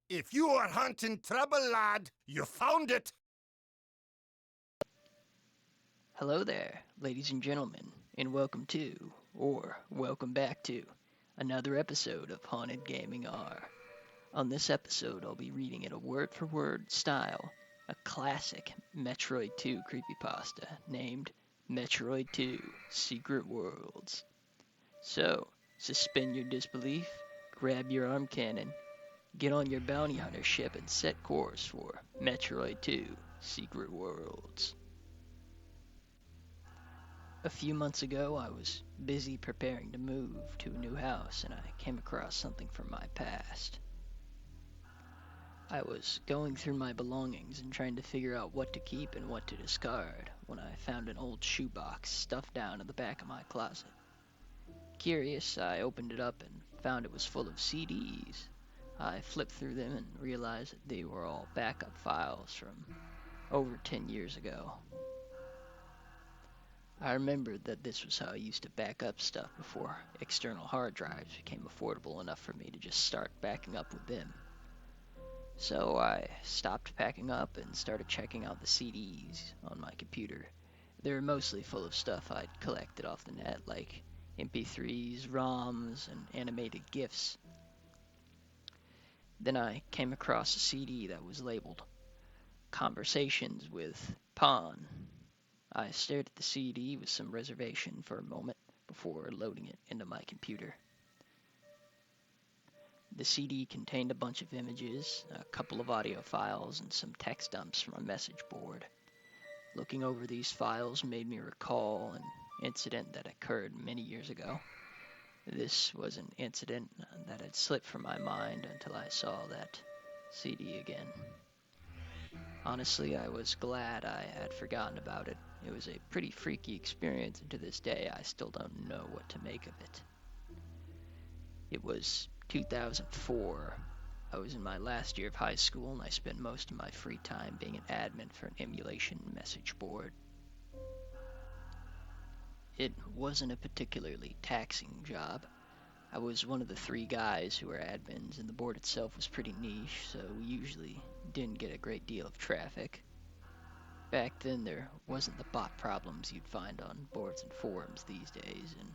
If you are hunting trouble, lad, you found it. Hello there, ladies and gentlemen, and welcome to, or welcome back to, another episode of Haunted Gaming R. On this episode, I'll be reading in a word for word style a classic Metroid 2 creepypasta named Metroid 2 Secret Worlds. So, suspend your disbelief, grab your arm cannon, get on your bounty hunter ship, and set course for Metroid 2 Secret Worlds. A few months ago, I was busy preparing to move to a new house and I came across something from my past. I was going through my belongings and trying to figure out what to keep and what to discard when I found an old shoebox stuffed down in the back of my closet. Curious, I opened it up and found it was full of CDs. I flipped through them and realized that they were all backup files from over 10 years ago. I remembered that this was how I used to back up stuff before external hard drives became affordable enough for me to just start backing up with them. So I stopped packing up and started checking out the CDs on my computer. They were mostly full of stuff I'd collected off the net, like MP3s, ROMs, and animated GIFs. Then I came across a CD that was labeled Conversations with Pawn. I stared at the CD with some reservation for a moment before loading it into my computer. The CD contained a bunch of images, a couple of audio files, and some text dumps from a message board. Looking over these files made me recall an incident that occurred many years ago. This was an incident that had slipped from my mind until I saw that CD again. Honestly, I was glad I had forgotten about it. It was a pretty freaky experience, and to this day, I still don't know what to make of it. It was 2004. I was in my last year of high school, and I spent most of my free time being an admin for an emulation message board. It wasn't a particularly taxing job. I was one of the 3 guys who were admins, and the board itself was pretty niche, so we usually didn't get a great deal of traffic. Back then, there wasn't the bot problems you'd find on boards and forums these days, and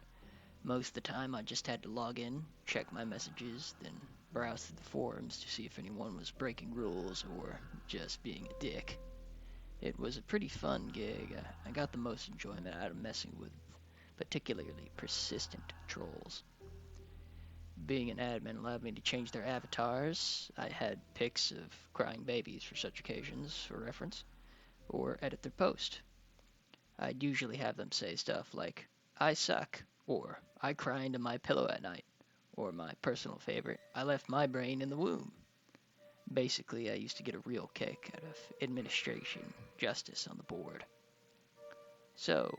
most of the time I just had to log in, check my messages, then browse through the forums to see if anyone was breaking rules or just being a dick. It was a pretty fun gig. I got the most enjoyment out of messing with particularly persistent trolls. Being an admin allowed me to change their avatars. I had pics of crying babies for such occasions for reference, or edit their post. I'd usually have them say stuff like, I suck, or I cry into my pillow at night, or my personal favorite, I left my brain in the womb. Basically, I used to get a real kick out of administration justice on the board. So,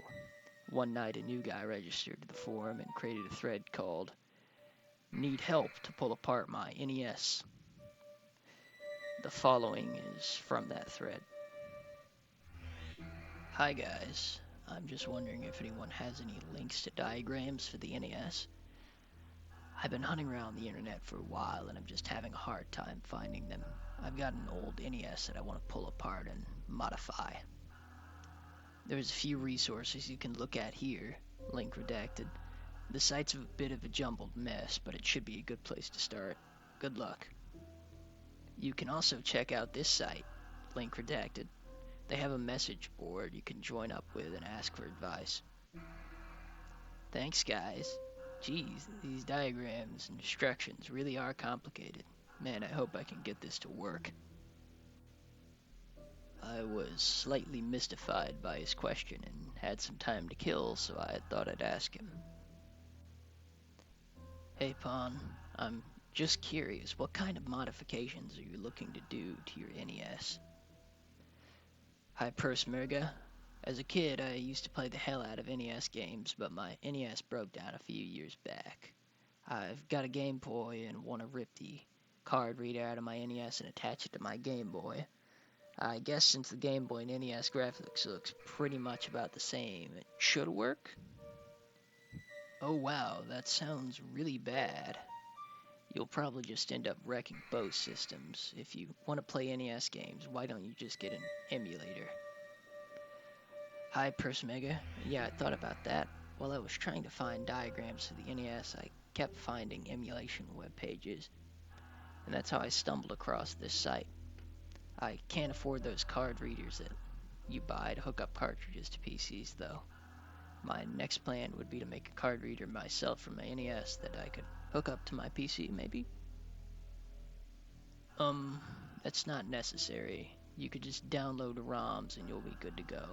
one night a new guy registered to the forum and created a thread called Need Help to Pull Apart My NES. The following is from that thread. Hi guys, I'm just wondering if anyone has any links to diagrams for the NES. I've been hunting around the internet for a while and I'm just having a hard time finding them. I've got an old NES that I want to pull apart and modify. There's a few resources you can look at here, link redacted. The site's a bit of a jumbled mess, but it should be a good place to start. Good luck. You can also check out this site, link redacted. They have a message board you can join up with and ask for advice. Thanks, guys. Geez, these diagrams and instructions really are complicated. Man, I hope I can get this to work. I was slightly mystified by his question and had some time to kill, so I thought I'd ask him. Hey, Pawn, I'm just curious, what kind of modifications are you looking to do to your NES? Hi, Persmerga. As a kid, I used to play the hell out of NES games, but my NES broke down a few years back. I've got a Game Boy and want to rip the card reader out of my NES and attach it to my Game Boy. I guess since the Game Boy and NES graphics looks pretty much about the same, it should work? Oh wow, that sounds really bad. you'll probably just end up wrecking both systems. If you want to play NES games, why don't you just get an emulator? Hi, Persmega. Yeah, I thought about that. While I was trying to find diagrams for the NES, I kept finding emulation web pages, and that's how I stumbled across this site. I can't afford those card readers that you buy to hook up cartridges to PCs, though. My next plan would be to make a card reader myself from my NES that I could hook up to my PC, maybe? That's not necessary. You could just download ROMs and you'll be good to go.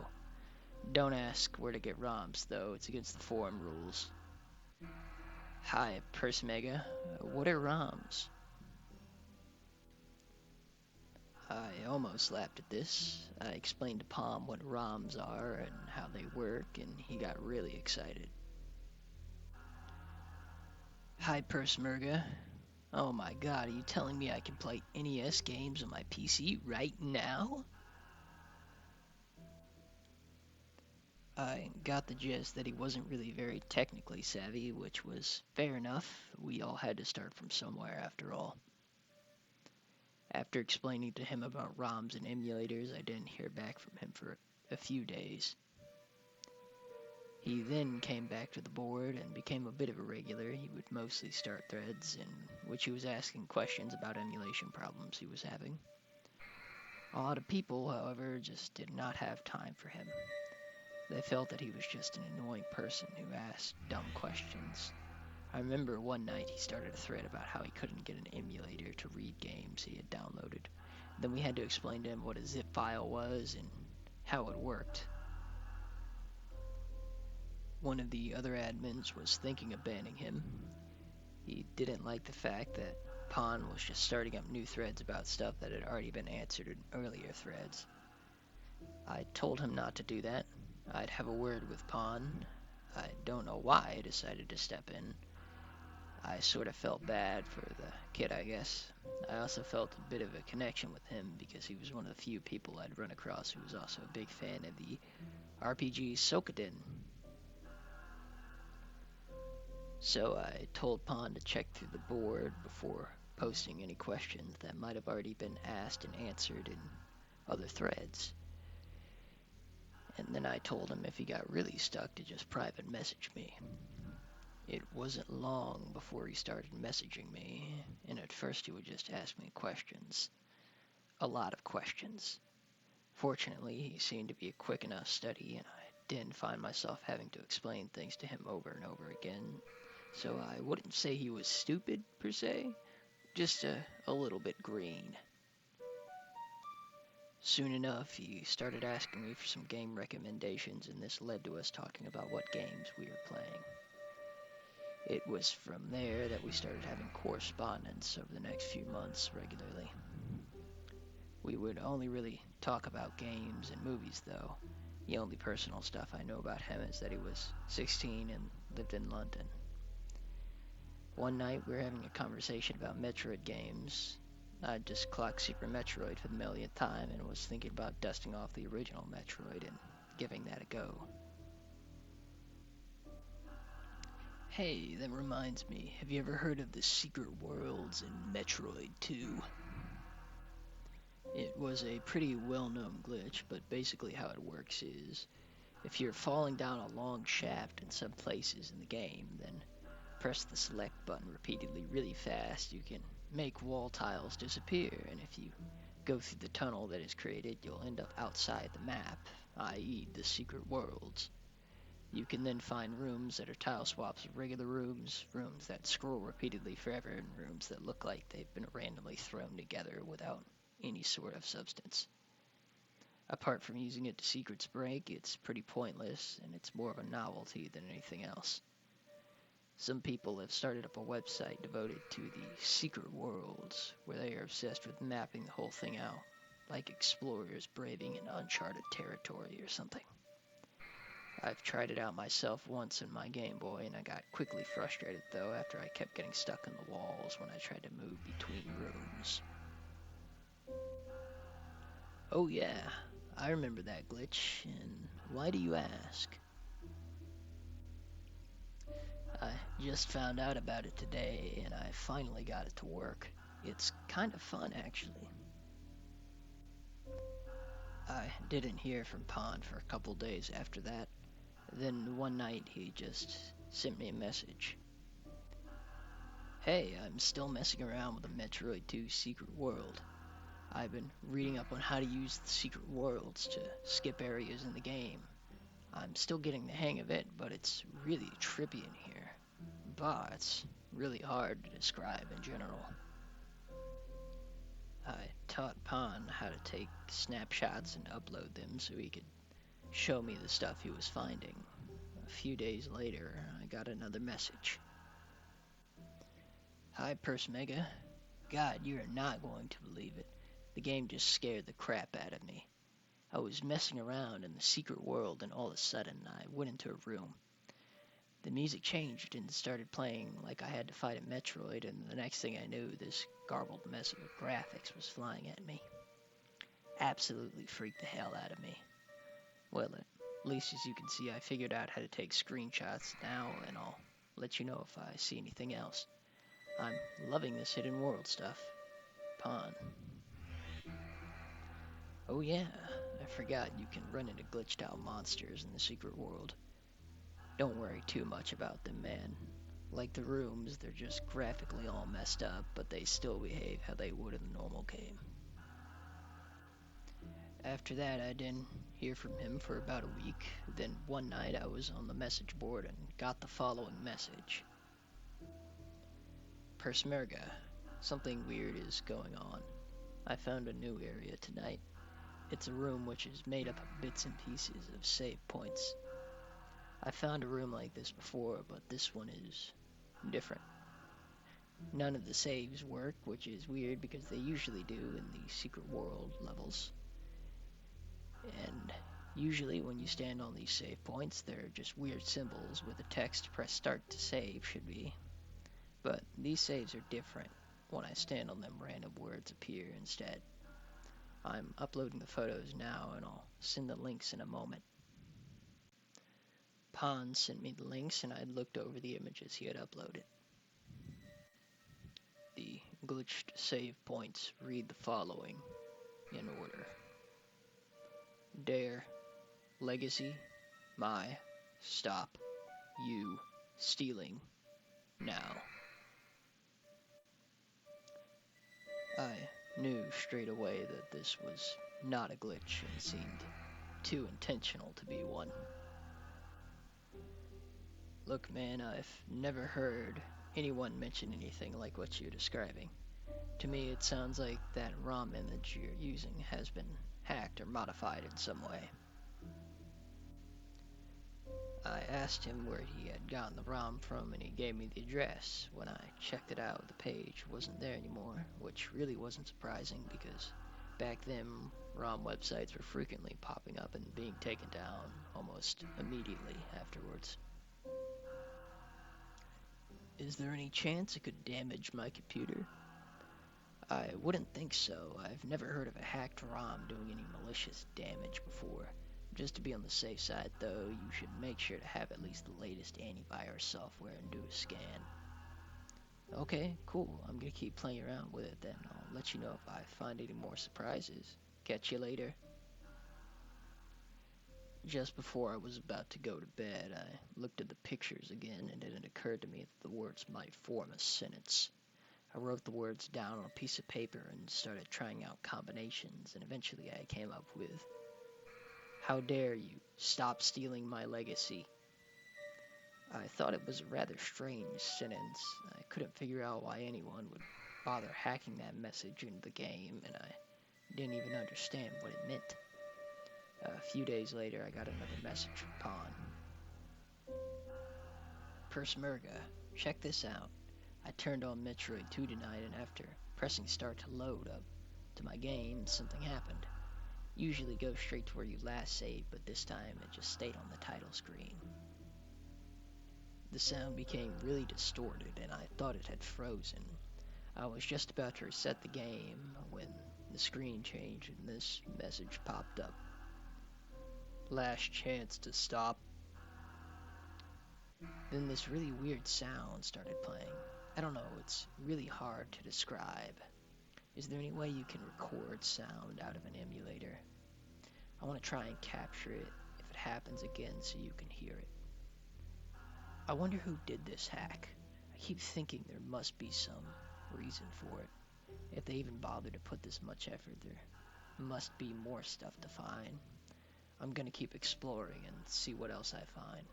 Don't ask where to get ROMs, though. It's against the forum rules. Hi, Persmega. What are ROMs? I almost laughed at this. I explained to Palm what ROMs are and how they work, and he got really excited. Hi, Persmerga. Oh my god, are you telling me I can play NES games on my PC right now? I got the gist that he wasn't really very technically savvy, which was fair enough. We all had to start from somewhere after all. After explaining to him about ROMs and emulators, I didn't hear back from him for a few days. He then came back to the board and became a bit of a regular. He would mostly start threads in which he was asking questions about emulation problems he was having. A lot of people, however, just did not have time for him. They felt that he was just an annoying person who asked dumb questions. I remember one night he started a thread about how he couldn't get an emulator to read games he had downloaded. Then we had to explain to him what a zip file was and how it worked. One of the other admins was thinking of banning him. He didn't like the fact that Pon was just starting up new threads about stuff that had already been answered in earlier threads. I told him not to do that. I'd have a word with Pon. I don't know why I decided to step in. I sort of felt bad for the kid, I guess. I also felt a bit of a connection with him because he was one of the few people I'd run across who was also a big fan of the RPG Sokoden. So I told Pon to check through the board before posting any questions that might have already been asked and answered in other threads. And then I told him if he got really stuck to just private message me. It wasn't long before he started messaging me, and at first he would just ask me questions. A lot of questions. Fortunately, he seemed to be a quick enough study, and I didn't find myself having to explain things to him over and over again. So I wouldn't say he was stupid, per se, just a little bit green. Soon enough, he started asking me for some game recommendations, and this led to us talking about what games we were playing. It was from there that we started having correspondence over the next few months regularly. We would only really talk about games and movies, though. The only personal stuff I know about him is that he was 16 and lived in London. One night we were having a conversation about Metroid games. I just clocked Super Metroid for the millionth time and was thinking about dusting off the original Metroid and giving that a go. Hey, that reminds me, have you ever heard of the secret worlds in Metroid 2? It was a pretty well-known glitch, but basically how it works is, if you're falling down a long shaft in some places in the game, then press the select button repeatedly really fast, you can make wall tiles disappear, and if you go through the tunnel that is created, you'll end up outside the map, i.e. the secret worlds. You can then find rooms that are tile swaps of regular rooms, rooms that scroll repeatedly forever, and rooms that look like they've been randomly thrown together without any sort of substance. Apart from using it to secrets break, it's pretty pointless, and it's more of a novelty than anything else. Some people have started up a website devoted to the secret worlds, where they are obsessed with mapping the whole thing out, like explorers braving an uncharted territory or something. I've tried it out myself once in my Game Boy, and I got quickly frustrated though after I kept getting stuck in the walls when I tried to move between rooms. Oh yeah, I remember that glitch, and why do you ask? I just found out about it today, and I finally got it to work. It's kind of fun, actually. I didn't hear from Pond for a couple days after that. Then one night he just sent me a message. Hey, I'm still messing around with the Metroid 2 Secret World. I've been reading up on how to use the secret worlds to skip areas in the game. I'm still getting the hang of it, but it's really trippy in here. But it's really hard to describe in general. I taught Pan how to take snapshots and upload them so he could show me the stuff he was finding. A few days later, I got another message. Hi, Persmega. God, you're not going to believe it. The game just scared the crap out of me. I was messing around in the secret world and all of a sudden I went into a room. The music changed and started playing like I had to fight a Metroid, and the next thing I knew, this garbled mess of graphics was flying at me. Absolutely freaked the hell out of me. Well, at least as you can see, I figured out how to take screenshots now, and I'll let you know if I see anything else. I'm loving this hidden world stuff. Pawn. Oh yeah, I forgot you can run into glitched out monsters in the secret world. Don't worry too much about them, man. Like the rooms, they're just graphically all messed up, but they still behave how they would in the normal game. After that, I didn't hear from him for about a week. Then one night I was on the message board and got the following message. Persmerga, something weird is going on. I found a new area tonight. It's a room which is made up of bits and pieces of save points. I found a room like this before, but this one is different. None of the saves work, which is weird because they usually do in the secret world levels. And usually when you stand on these save points, they're just weird symbols with a text press start to save should be. But these saves are different. When I stand on them, random words appear instead. I'm uploading the photos now and I'll send the links in a moment. Pon sent me the links and I looked over the images he had uploaded. The glitched save points read the following in order. Dare, legacy, my, stop, you, stealing, now. I knew straight away that this was not a glitch and seemed too intentional to be one. Look, man, I've never heard anyone mention anything like what you're describing. To me, it sounds like that ROM image you're using has been hacked or modified in some way. I asked him where he had gotten the ROM from and he gave me the address. When I checked it out, the page wasn't there anymore, which really wasn't surprising because back then ROM websites were frequently popping up and being taken down almost immediately afterwards. Is there any chance it could damage my computer? I wouldn't think so. I've never heard of a hacked ROM doing any malicious damage before. Just to be on the safe side, though, you should make sure to have at least the latest antivirus software and do a scan. Okay, cool. I'm gonna keep playing around with it then. I'll let you know if I find any more surprises. Catch you later. Just before I was about to go to bed, I looked at the pictures again, and it had occurred to me that the words might form a sentence. I wrote the words down on a piece of paper and started trying out combinations, and eventually I came up with, "How dare you stop stealing my legacy?" I thought it was a rather strange sentence. I couldn't figure out why anyone would bother hacking that message into the game, and I didn't even understand what it meant. A few days later, I got another message from Pon. Persmerga, check this out. I turned on Metroid 2 tonight, and after pressing start to load up to my game, something happened. Usually goes straight to where you last saved, but this time it just stayed on the title screen. The sound became really distorted, and I thought it had frozen. I was just about to reset the game when the screen changed and this message popped up. Last chance to stop. Then this really weird sound started playing. I don't know, it's really hard to describe. Is there any way you can record sound out of an emulator? I want to try and capture it if it happens again so you can hear it. I wonder who did this hack. I keep thinking there must be some reason for it. If they even bothered to put this much effort, there must be more stuff to find. I'm gonna keep exploring and see what else I find.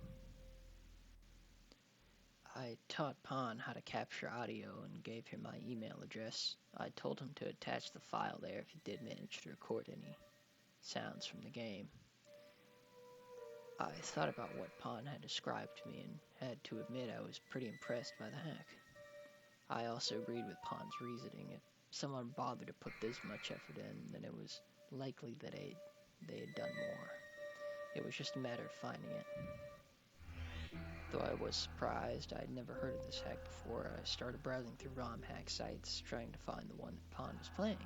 I taught Pon how to capture audio and gave him my email address. I told him to attach the file there if he did manage to record any sounds from the game. I thought about what Pon had described to me and had to admit I was pretty impressed by the hack. I also agreed with Pon's reasoning. If someone bothered to put this much effort in, then it was likely that they had done more. It was just a matter of finding it. Though I was surprised I'd never heard of this hack before, I started browsing through ROM hack sites trying to find the one that Pon was playing.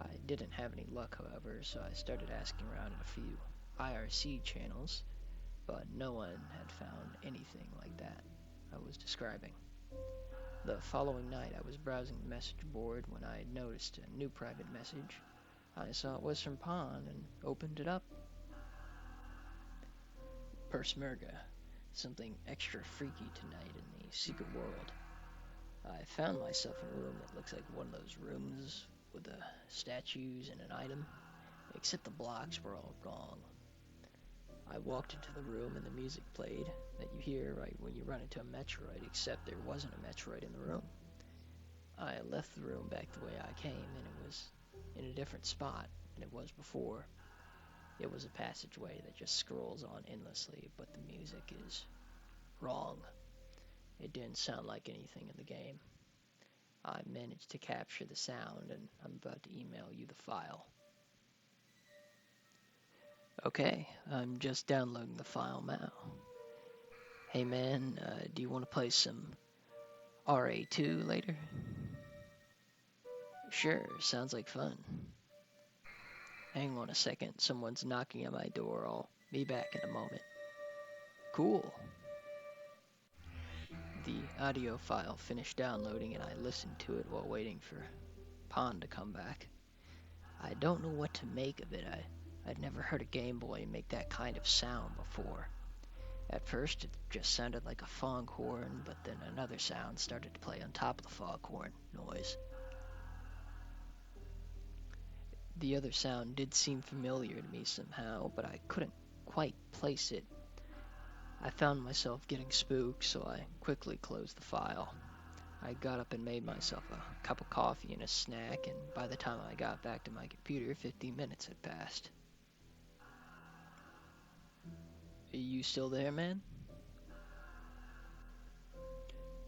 I didn't have any luck, however, so I started asking around at a few IRC channels, but no one had found anything like that I was describing. The following night I was browsing the message board when I noticed a new private message. I saw it was from Pon and opened it up. Persmerga. Something extra freaky tonight in the secret world. I found myself in a room that looks like one of those rooms with the statues and an item, except the blocks were all wrong. I walked into the room and the music played that you hear right when you run into a Metroid, except there wasn't a Metroid in the room. I left the room back the way I came, and it was in a different spot than it was before. It was a passageway that just scrolls on endlessly, but the music is wrong. It didn't sound like anything in the game. I managed to capture the sound, and I'm about to email you the file. Okay, I'm just downloading the file now. Hey man, do you want to play some RA2 later? Sure, sounds like fun. Hang on a second, someone's knocking at my door. I'll be back in a moment. Cool. The audio file finished downloading and I listened to it while waiting for Pon to come back. I don't know what to make of it. I'd never heard a Game Boy make that kind of sound before. At first it just sounded like a foghorn, but then another sound started to play on top of the foghorn noise. The other sound did seem familiar to me somehow, but I couldn't quite place it. I found myself getting spooked, so I quickly closed the file. I got up and made myself a cup of coffee and a snack, and by the time I got back to my computer, 15 minutes had passed. Are you still there, man?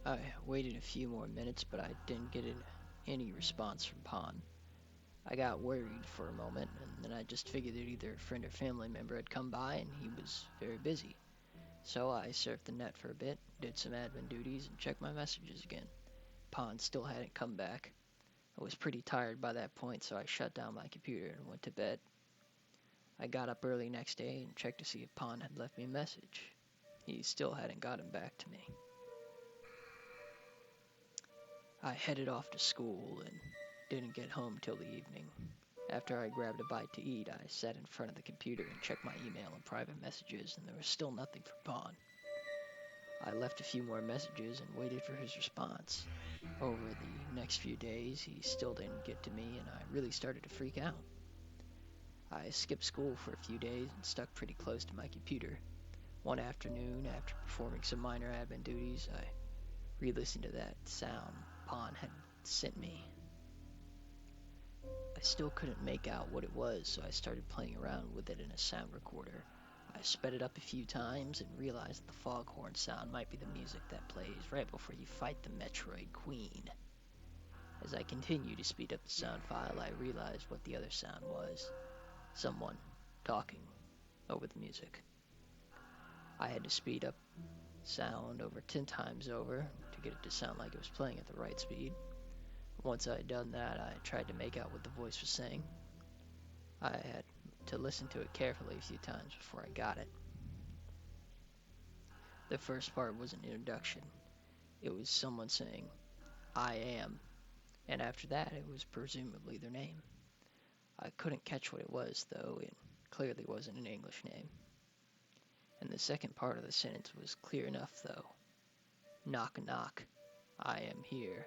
I waited a few more minutes, but I didn't get any response from Pon. I got worried for a moment, and then I just figured that either a friend or family member had come by and he was very busy. So I surfed the net for a bit, did some admin duties, and checked my messages again. Pon still hadn't come back. I was pretty tired by that point, so I shut down my computer and went to bed. I got up early next day and checked to see if Pon had left me a message. He still hadn't gotten back to me. I headed off to school and didn't get home till the evening. After I grabbed a bite to eat, I sat in front of the computer and checked my email and private messages, and there was still nothing from Pon. I left a few more messages and waited for his response. Over the next few days, he still didn't get to me, and I really started to freak out. I skipped school for a few days and stuck pretty close to my computer. One afternoon, after performing some minor admin duties, I re-listened to that sound Pon had sent me. I still couldn't make out what it was, so I started playing around with it in a sound recorder. I sped it up a few times and realized that the foghorn sound might be the music that plays right before you fight the Metroid Queen. As I continued to speed up the sound file, I realized what the other sound was. Someone talking over the music. I had to speed up sound over 10 times over to get it to sound like it was playing at the right speed. Once I had done that, I tried to make out what the voice was saying. I had to listen to it carefully a few times before I got it. The first part was an introduction. It was someone saying, "I am," and after that it was presumably their name. I couldn't catch what it was, though. It clearly wasn't an English name. And the second part of the sentence was clear enough, though. "Knock, knock. I am here."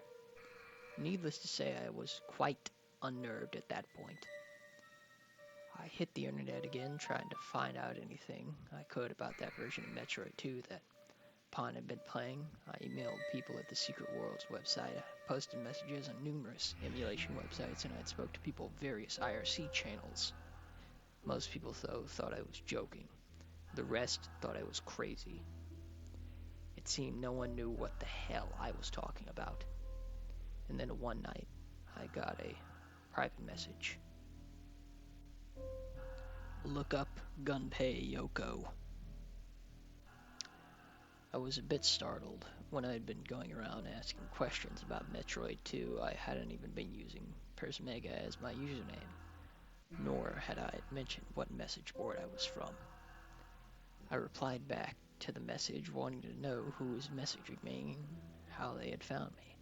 Needless to say, I was quite unnerved at that point. I hit the internet again, trying to find out anything I could about that version of Metroid 2 that Pon had been playing. I emailed people at the Secret Worlds website, I posted messages on numerous emulation websites, and I'd spoke to people at various IRC channels. Most people, though, thought I was joking. The rest thought I was crazy. It seemed no one knew what the hell I was talking about. And then one night, I got a private message. "Look up Gunpei Yoko." I was a bit startled. When I had been going around asking questions about Metroid 2, I hadn't even been using Persmega as my username, nor had I mentioned what message board I was from. I replied back to the message wanting to know who was messaging me and how they had found me,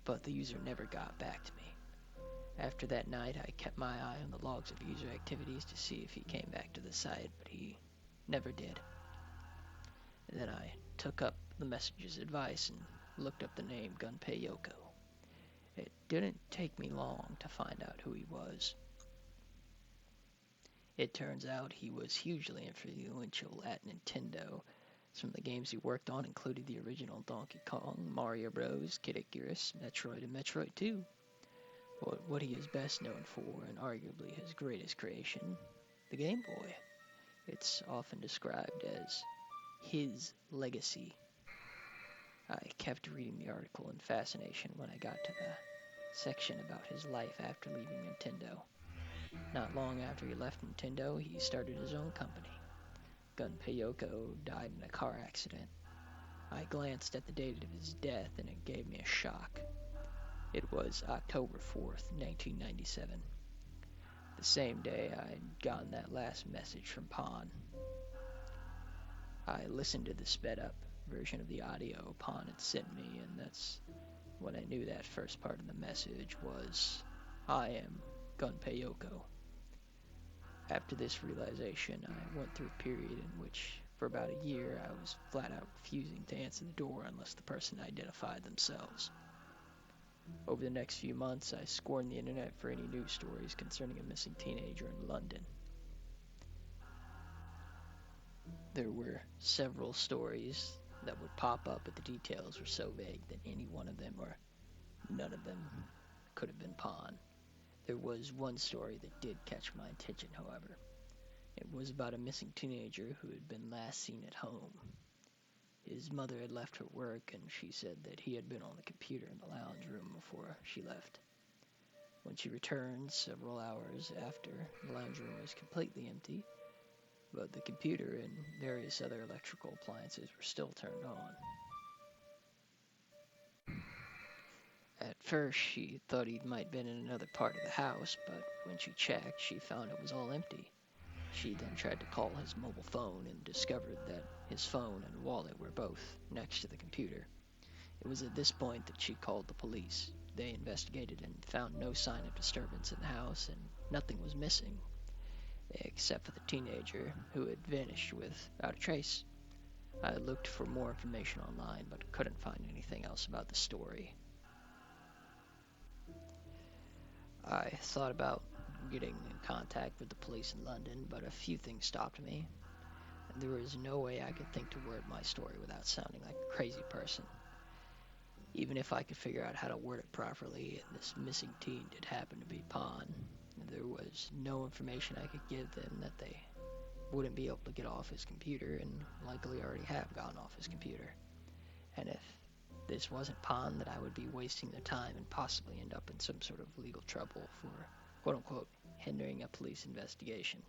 but the user never got back to me. After that night, I kept my eye on the logs of user activities to see if he came back to the site, but he never did. And then I took up the message's advice and looked up the name Gunpei Yoko. It didn't take me long to find out who he was. It turns out he was hugely influential at Nintendo. Some of the games he worked on included the original Donkey Kong, Mario Bros., Kid Icarus, Metroid, and Metroid 2. But what he is best known for, and arguably his greatest creation, the Game Boy. It's often described as his legacy. I kept reading the article in fascination when I got to the section about his life after leaving Nintendo. Not long after he left Nintendo, he started his own company. Gunpei Yoko died in a car accident. I glanced at the date of his death and it gave me a shock. It was October 4th, 1997. The same day I'd gotten that last message from Pon. I listened to the sped up version of the audio Pon had sent me, and that's when I knew that first part of the message was, "I am Gunpei Yoko." After this realization, I went through a period in which, for about a year, I was flat out refusing to answer the door unless the person identified themselves. Over the next few months, I scourned the internet for any news stories concerning a missing teenager in London. There were several stories that would pop up, but the details were so vague that any one of them or none of them could have been Pon. There was one story that did catch my attention, however. It was about a missing teenager who had been last seen at home. His mother had left her work, and she said that he had been on the computer in the lounge room before she left. When she returned several hours after, the lounge room was completely empty, but the computer and various other electrical appliances were still turned on. At first, she thought he might have been in another part of the house, but when she checked, she found it was all empty. She then tried to call his mobile phone and discovered that his phone and wallet were both next to the computer. It was at this point that she called the police. They investigated and found no sign of disturbance in the house, and nothing was missing, except for the teenager, who had vanished without a trace. I looked for more information online, but couldn't find anything else about the story. I thought about getting in contact with the police in London, but a few things stopped me. There was no way I could think to word my story without sounding like a crazy person. Even if I could figure out how to word it properly, and this missing teen did happen to be Pon, there was no information I could give them that they wouldn't be able to get off his computer, and likely already have gotten off his computer. And if this wasn't Pon, that I would be wasting their time and possibly end up in some sort of legal trouble for, quote-unquote, hindering a police investigation.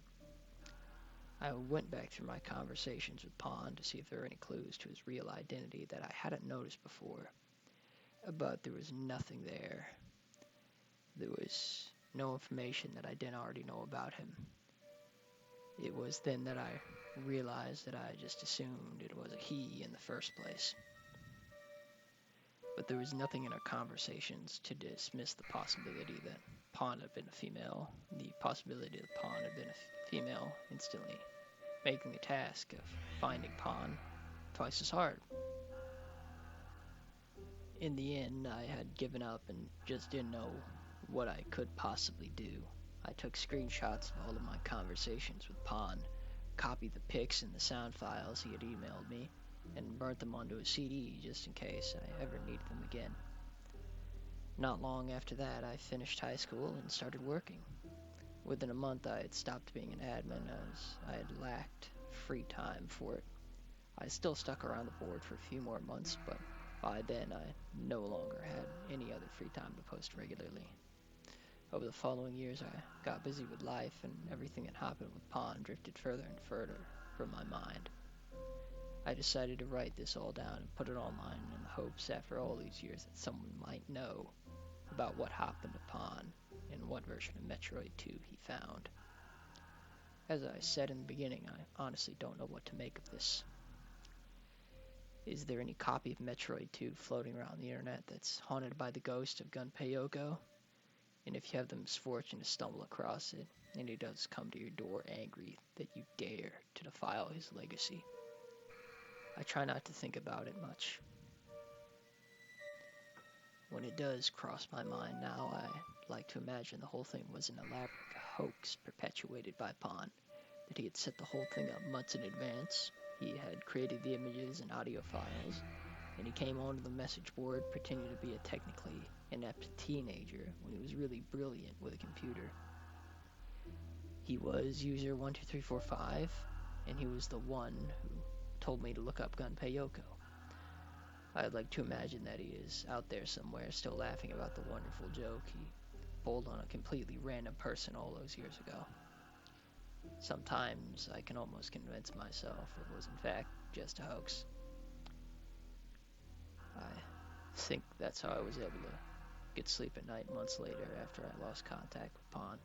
I went back through my conversations with Pon to see if there were any clues to his real identity that I hadn't noticed before, but there was nothing there. There was no information that I didn't already know about him. It was then that I realized that I just assumed it was a he in the first place. But there was nothing in our conversations to dismiss the possibility that Pawn had been a female. The possibility that Pawn had been a female instantly making the task of finding Pawn twice as hard. In the end, I had given up and just didn't know what I could possibly do. I took screenshots of all of my conversations with Pawn, copied the pics and the sound files he had emailed me, and burnt them onto a CD just in case I ever needed them again. Not long after that, I finished high school and started working. Within a month, I had stopped being an admin as I had lacked free time for it. I still stuck around the board for a few more months, but by then I no longer had any other free time to post regularly. Over the following years, I got busy with life, and everything that happened with Pond drifted further and further from my mind. I decided to write this all down and put it online in the hopes after all these years that someone might know about what happened to Pond and what version of Metroid 2 he found. As I said in the beginning, I honestly don't know what to make of this. Is there any copy of Metroid 2 floating around the internet that's haunted by the ghost of Gunpei Yoko? And if you have the misfortune to stumble across it, and he does come to your door angry that you dare to defile his legacy, I try not to think about it much. When it does cross my mind now, I like to imagine the whole thing was an elaborate hoax perpetuated by Pon, that he had set the whole thing up months in advance. He had created the images and audio files, and he came onto the message board pretending to be a technically inept teenager when he was really brilliant with a computer. He was user 12345, and he was the one who told me to look up Gunpei Yoko. I'd like to imagine that he is out there somewhere still laughing about the wonderful joke he pulled on a completely random person all those years ago. Sometimes I can almost convince myself it was in fact just a hoax. I think that's how I was able to get sleep at night months later after I lost contact with Pon.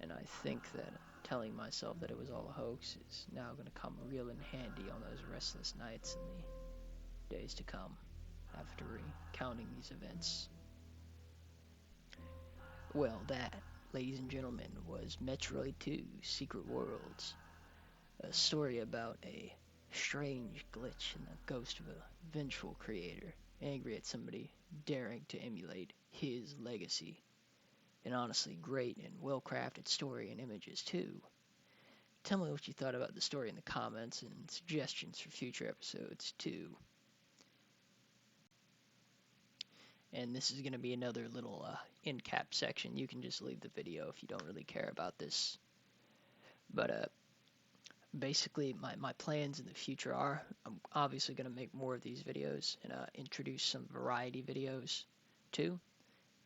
And I think that telling myself that it was all a hoax is now going to come real in handy on those restless nights in the days to come after recounting these events. Well, that, ladies and gentlemen, was Metroid 2 Secret Worlds, a story about a strange glitch in the ghost of a vengeful creator, angry at somebody daring to emulate his legacy. An honestly great and well-crafted story and images, too. Tell me what you thought about the story in the comments and suggestions for future episodes, too. And this is going to be another little end cap section. You can just leave the video if you don't really care about this. But basically, my plans in the future are, I'm obviously going to make more of these videos and introduce some variety videos, too.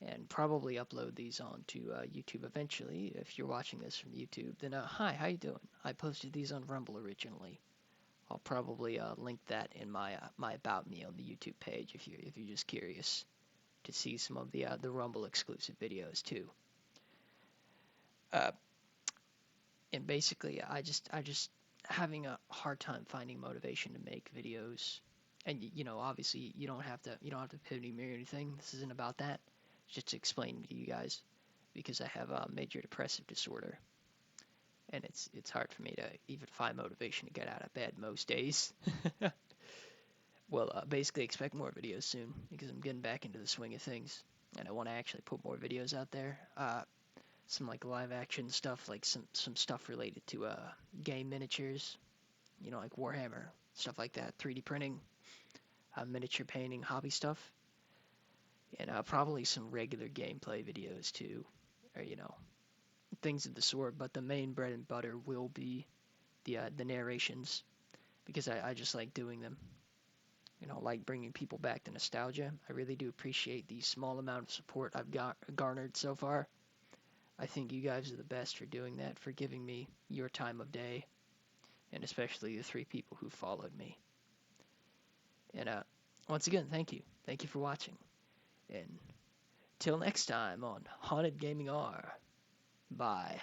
And probably upload these onto YouTube eventually. If you're watching this from YouTube, then hi, how you doing? I posted these on Rumble originally. I'll probably link that in my About Me on the YouTube page if you're just curious to see some of the Rumble exclusive videos too. And basically, I just having a hard time finding motivation to make videos. And obviously, you don't have to pity me or anything. This isn't about that. Just to explain to you guys, because I have a major depressive disorder, and it's hard for me to even find motivation to get out of bed most days. Well, basically expect more videos soon, because I'm getting back into the swing of things, and I want to actually put more videos out there. Some like live action stuff, like some stuff related to game miniatures, like Warhammer, stuff like that, 3D printing, miniature painting, hobby stuff. And probably some regular gameplay videos too, or things of the sort. But the main bread and butter will be the narrations, because I just like doing them. Like bringing people back to nostalgia. I really do appreciate the small amount of support I've garnered so far. I think you guys are the best for doing that, for giving me your time of day, and especially the 3 people who followed me. And once again, thank you. Thank you for watching. And till next time on Haunted Gaming R. Bye.